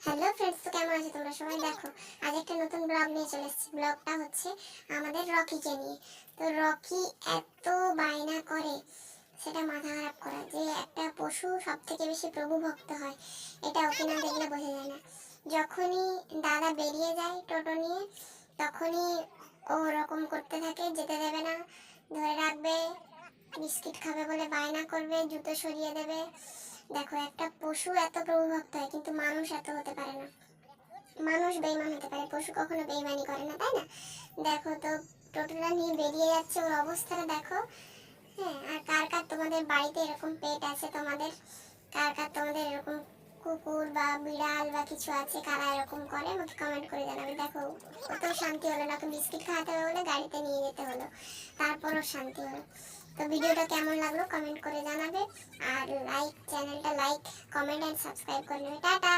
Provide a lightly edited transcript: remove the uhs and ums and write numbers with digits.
Hello friends, তো কেমন আছো তোমরা সবাই? দেখো, আজ একটা নতুন ব্লগ নিয়ে চলে এসেছি। ব্লগটা হচ্ছে আমাদের রকিকে নিয়ে। তো রকি এত বায়না করে, সেটা মাথা খারাপ করা। যে একটা পশু সব থেকে বেশি প্রভু ভক্ত হয়, এটা ওকে না দেখলে বোঝা যায় না। যখনই দাদা বেরিয়ে যায় টোটো নিয়ে, তখনই ও ওরকম করতে থাকে, যেতে দেবে না, ধরে রাখবে, বিস্কিট খাবে বলে বায়না করবে, জুতো সরিয়ে দেবে। দেখো, একটা পশু এত প্রভুভক্ত হয়, কিন্তু মানুষ এত হতে পারে না। মানুষ বেইমান হতে পারে, পশু কখনো বেইমানি করে না, তাই না? দেখো তো, টোটোটা নিয়ে বেরিয়ে যাচ্ছে, ওর অবস্থাটা দেখো। হ্যাঁ, আর কার কার তোমাদের বাড়িতে এরকম পেট আছে? তোমাদের কার কার তোমাদের এরকম কুকুর বা বিড়াল বা কিছু আছে? কারা এরকম করে আমাকে কমেন্ট করে জানাবে। দেখো, কত শান্তি হলো না, ওকে বিস্কিট খাওয়াতে হবে বলে গাড়িতে নিয়ে যেতে হলো, তারপরও শান্তি হলো। তো ভিডিওটা কেমন লাগলো কমেন্ট করে জানাবে। আর চ্যানেলটা লাইক, কমেন্ট এন্ড সাবস্ক্রাইব করে নেবে। টাটা।